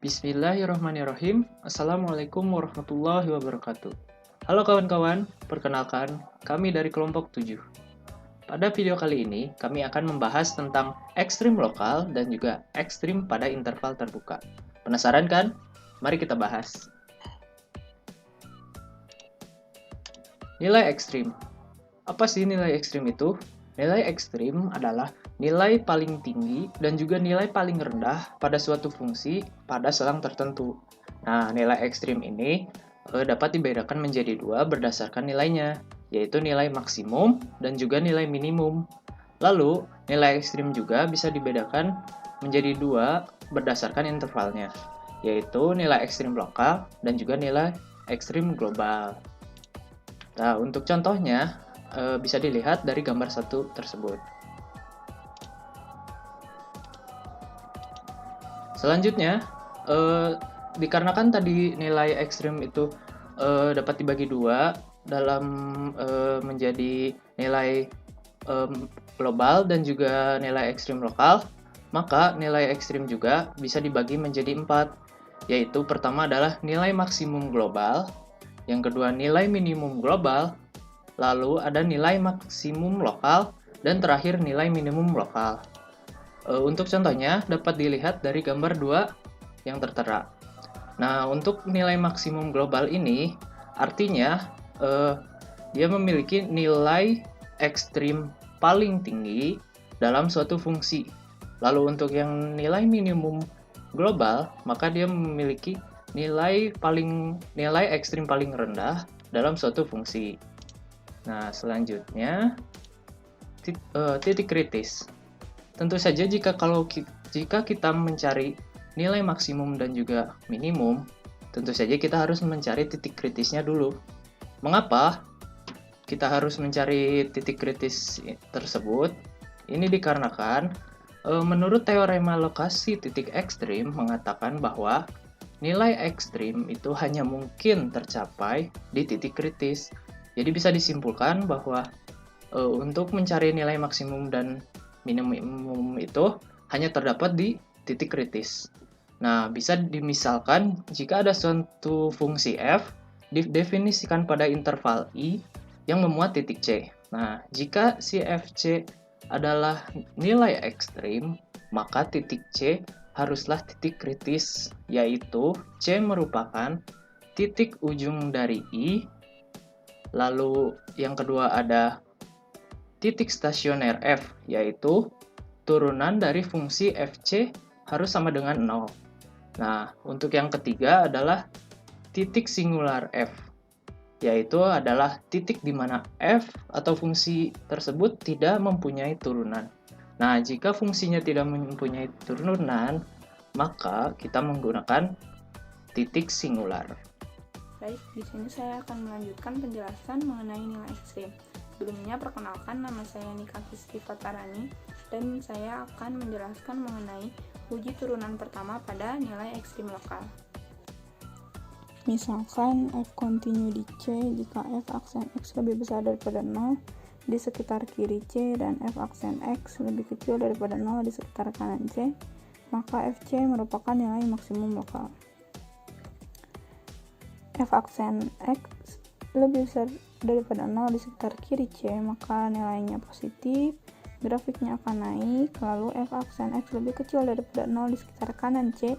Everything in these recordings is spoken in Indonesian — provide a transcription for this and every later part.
Bismillahirrahmanirrahim. Assalamualaikum warahmatullahi wabarakatuh. Halo kawan-kawan, perkenalkan kami dari kelompok 7. Pada video kali ini, kami akan membahas tentang ekstrim lokal dan juga ekstrim pada interval terbuka. Penasaran kan? Mari kita bahas. Nilai ekstrim. Apa sih nilai ekstrim itu? Nilai ekstrim adalah nilai paling tinggi dan juga nilai paling rendah pada suatu fungsi pada selang tertentu. Nah, nilai ekstrim ini dapat dibedakan menjadi dua berdasarkan nilainya, yaitu nilai maksimum dan juga nilai minimum. Lalu, nilai ekstrim juga bisa dibedakan menjadi dua berdasarkan intervalnya, yaitu nilai ekstrim lokal dan juga nilai ekstrim global. Nah, untuk contohnya, bisa dilihat dari gambar satu tersebut. Selanjutnya, dikarenakan tadi nilai ekstrim itu dapat dibagi dua dalam menjadi nilai global dan juga nilai ekstrim lokal, maka nilai ekstrim juga bisa dibagi menjadi 4, yaitu pertama adalah nilai maksimum global, yang kedua nilai minimum global, lalu ada nilai maksimum lokal, dan terakhir nilai minimum lokal. Untuk contohnya dapat dilihat dari gambar 2 yang tertera. Nah, untuk nilai maksimum global ini artinya dia memiliki nilai ekstrim paling tinggi dalam suatu fungsi. Lalu untuk yang nilai minimum global, maka dia memiliki nilai ekstrim paling rendah dalam suatu fungsi. Nah, selanjutnya titik kritis. Tentu saja jika kita mencari nilai maksimum dan juga minimum, tentu saja kita harus mencari titik kritisnya dulu. Mengapa kita harus mencari titik kritis tersebut? Ini dikarenakan menurut teorema lokasi titik ekstrim mengatakan bahwa nilai ekstrim itu hanya mungkin tercapai di titik kritis. Jadi bisa disimpulkan bahwa untuk mencari nilai maksimum dan minimum itu hanya terdapat di titik kritis. Nah, bisa dimisalkan jika ada suatu fungsi f didefinisikan pada interval i yang memuat titik c. Nah, jika si fc adalah nilai ekstrim, maka titik c haruslah titik kritis, yaitu c merupakan titik ujung dari i. Lalu yang kedua ada titik stasioner f, yaitu turunan dari fungsi fc harus sama dengan 0. Nah, untuk yang ketiga adalah titik singular f, yaitu adalah titik di mana f atau fungsi tersebut tidak mempunyai turunan. Nah, jika fungsinya tidak mempunyai turunan, maka kita menggunakan titik singular. Baik, di sini saya akan melanjutkan penjelasan mengenai nilai ekstrim. Sebelumnya, perkenalkan, nama saya Nika Kisti Fatarani dan saya akan menjelaskan mengenai uji turunan pertama pada nilai ekstrim lokal. Misalkan f kontinu di C jika f aksen X lebih besar daripada 0 di sekitar kiri C dan f aksen X lebih kecil daripada 0 di sekitar kanan C, maka fc merupakan nilai maksimum lokal. F aksen X lebih besar daripada 0 di sekitar kiri C, maka nilainya positif, grafiknya akan naik. Lalu F aksen X lebih kecil daripada 0 di sekitar kanan C,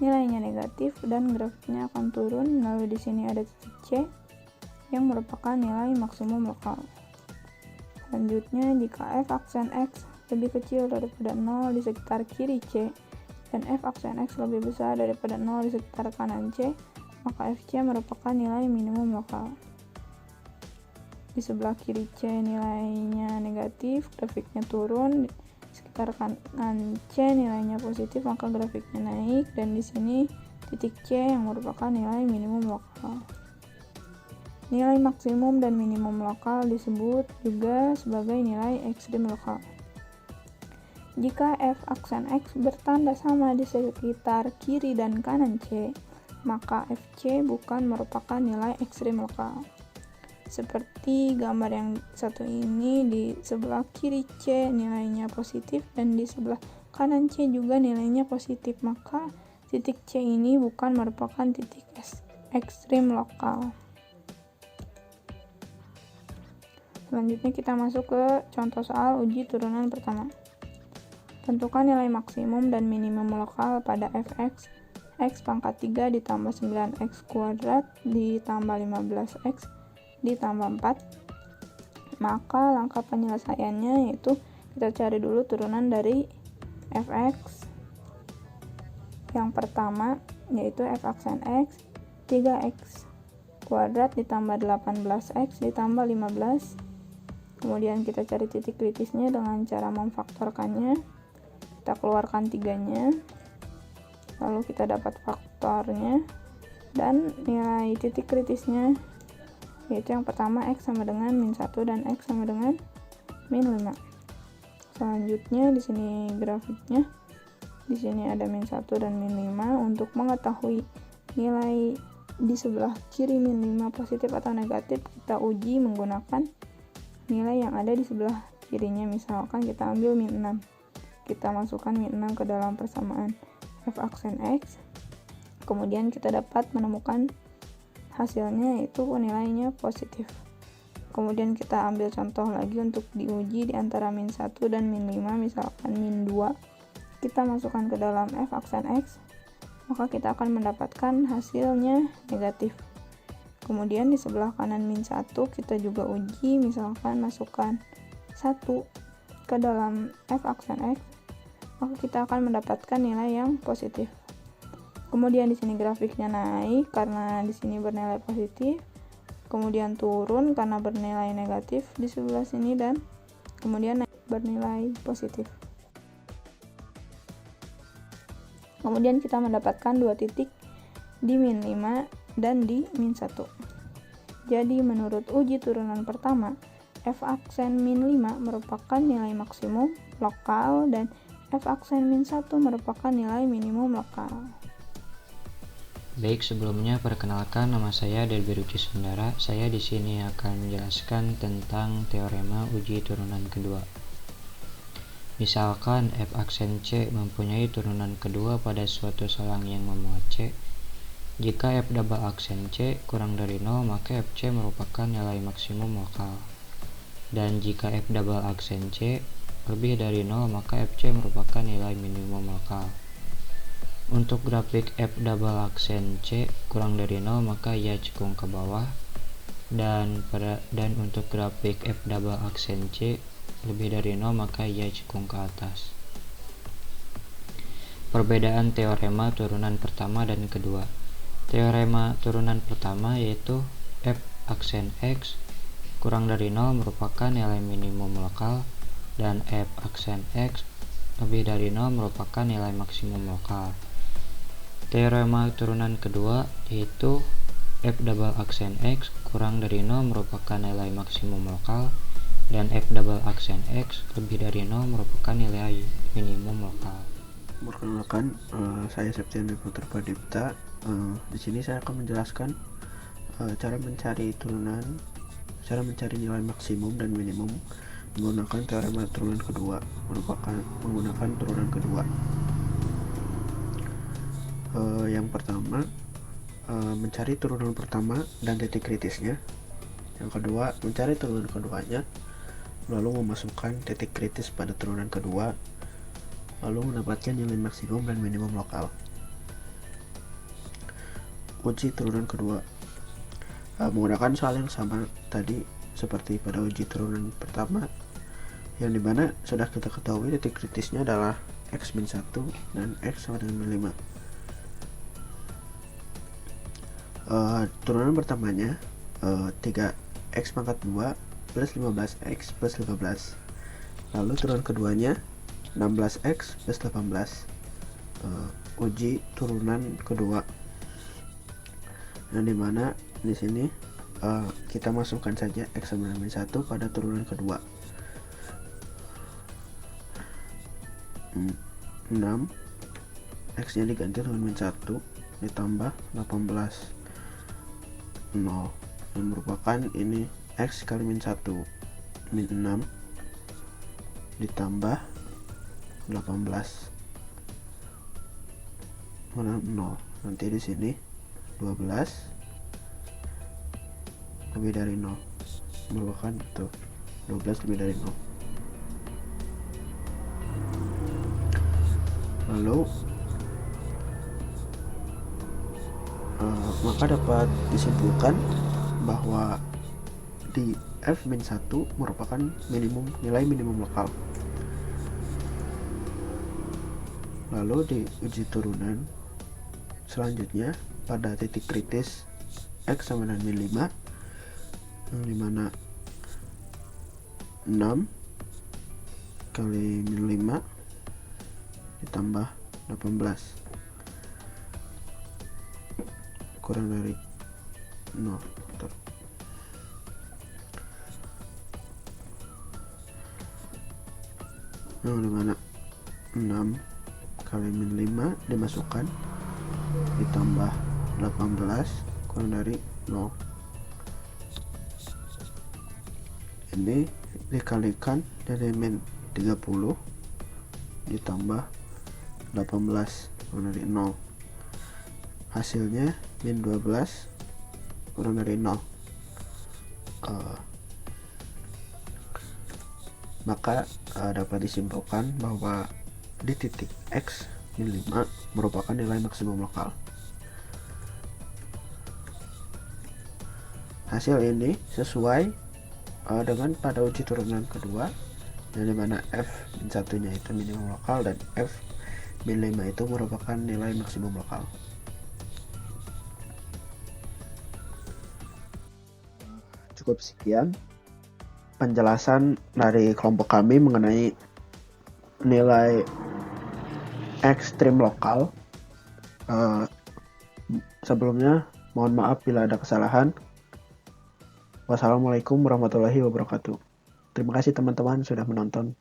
nilainya negatif dan grafiknya akan turun. Lalu di sini ada titik C yang merupakan nilai maksimum lokal. Selanjutnya, jika F aksen X lebih kecil daripada 0 di sekitar kiri C dan F aksen X lebih besar daripada 0 di sekitar kanan C, maka fc merupakan nilai minimum lokal. Di sebelah kiri C nilainya negatif, grafiknya turun. Di sekitar kanan C nilainya positif, maka grafiknya naik. Dan di sini titik C yang merupakan nilai minimum lokal. Nilai maksimum dan minimum lokal disebut juga sebagai nilai ekstrim lokal. Jika f aksen X bertanda sama di sekitar kiri dan kanan C, maka fc bukan merupakan nilai ekstrim lokal. Seperti gambar yang satu ini, di sebelah kiri C nilainya positif dan di sebelah kanan C juga nilainya positif, maka titik C ini bukan merupakan titik ekstrim lokal. Selanjutnya kita masuk ke contoh soal uji turunan pertama. Tentukan nilai maksimum dan minimum lokal pada fx, x pangkat 3 ditambah 9x kuadrat ditambah 15x ditambah 4. Maka langkah penyelesaiannya yaitu kita cari dulu turunan dari fx. Yang pertama yaitu f aksen x 3x kuadrat ditambah 18x ditambah 15. Kemudian kita cari titik kritisnya dengan cara memfaktorkannya. Kita keluarkan 3-nya, lalu kita dapat faktornya, dan nilai titik kritisnya yaitu yang pertama x sama dengan min 1 dan x sama dengan min 5. Selanjutnya di sini grafiknya, di sini ada min 1 dan min 5. Untuk mengetahui nilai di sebelah kiri min 5 positif atau negatif, kita uji menggunakan nilai yang ada di sebelah kirinya. Misalkan kita ambil min 6, kita masukkan min 6 ke dalam persamaan f aksen x, kemudian kita dapat menemukan hasilnya yaitu nilainya positif. Kemudian kita ambil contoh lagi untuk diuji di antara min 1 dan min 5, misalkan min 2 kita masukkan ke dalam f aksen x, maka kita akan mendapatkan hasilnya negatif. Kemudian di sebelah kanan min 1 kita juga uji, misalkan masukkan 1 ke dalam f aksen x, maka kita akan mendapatkan nilai yang positif. Kemudian di sini grafiknya naik karena di sini bernilai positif, kemudian turun karena bernilai negatif di sebelah sini, dan kemudian naik bernilai positif. Kemudian kita mendapatkan dua titik di min 5 dan di min 1. Jadi menurut uji turunan pertama, f aksen min 5 merupakan nilai maksimum lokal dan f aksen min 1 merupakan nilai minimum lokal. Baik, sebelumnya perkenalkan, nama saya Delby Rudi Sundara. Saya di sini akan menjelaskan tentang teorema uji turunan kedua. Misalkan f aksen C mempunyai turunan kedua pada suatu selang yang memuat C. Jika f double aksen C kurang dari 0, maka fc merupakan nilai maksimum lokal. Dan jika f double aksen C lebih dari 0, maka fc merupakan nilai minimum lokal. Untuk grafik f double aksen C kurang dari 0, maka ia cekung ke bawah. Dan untuk grafik f double aksen C lebih dari 0, maka ia cekung ke atas. Perbedaan teorema turunan pertama dan kedua. Teorema turunan pertama yaitu f aksen x kurang dari 0 merupakan nilai minimum lokal, dan f aksen x lebih dari 0 merupakan nilai maksimum lokal. Teorema turunan kedua yaitu f double aksen x kurang dari 0 merupakan nilai maksimum lokal, dan f double aksen x lebih dari 0 merupakan nilai minimum lokal. Perkenalkan, saya Septian Putra Pradipta. Di sini saya akan menjelaskan cara mencari nilai maksimum dan minimum menggunakan teorema turunan kedua, menggunakan turunan kedua. Yang pertama, mencari turunan pertama dan titik kritisnya. Yang kedua, mencari turunan keduanya, lalu memasukkan titik kritis pada turunan kedua, lalu mendapatkan nilai maksimum dan minimum lokal. Uji turunan kedua menggunakan soal yang sama tadi seperti pada uji turunan pertama, yang dimana sudah kita ketahui titik kritisnya adalah x min 1 dan x sama dengan min 5. Turunan pertamanya 3x pangkat 2 plus 15x plus 15. Lalu turunan keduanya 16x plus 18. Uji turunan kedua, yang dimana di sini kita masukkan saja x sama dengan 1 pada turunan kedua. 6 x nya diganti dengan min 1 ditambah 18 0, yang merupakan ini x kali min 1 min 6 ditambah 18. mana 0. Nanti di sini 12 lebih dari 0 merupakan tuh 12 lebih dari 0. Lalu maka dapat disimpulkan bahwa di f-1 merupakan nilai minimum lokal. Lalu di uji turunan selanjutnya pada titik kritis x sama dengan min 5, yang dimana 6 kali min 5 ditambah 18 kurang dari 0. Yang dimana 6 kali min 5 dimasukkan ditambah 18 kurang dari 0. Ini dikalikan dari min 30 ditambah 18 kurang dari 0. Hasilnya min 12 kurang dari 0. Maka dapat disimpulkan bahwa di titik x min 5 merupakan nilai maksimum lokal. Hasil ini sesuai dengan pada uji turunan kedua, yang dimana f min 1 nya itu minimum lokal dan f min 5 itu merupakan nilai maksimum lokal. Cukup sekian penjelasan dari kelompok kami mengenai nilai ekstrim lokal. Sebelumnya mohon maaf bila ada kesalahan. Wassalamualaikum warahmatullahi wabarakatuh. Terima kasih teman-teman sudah menonton.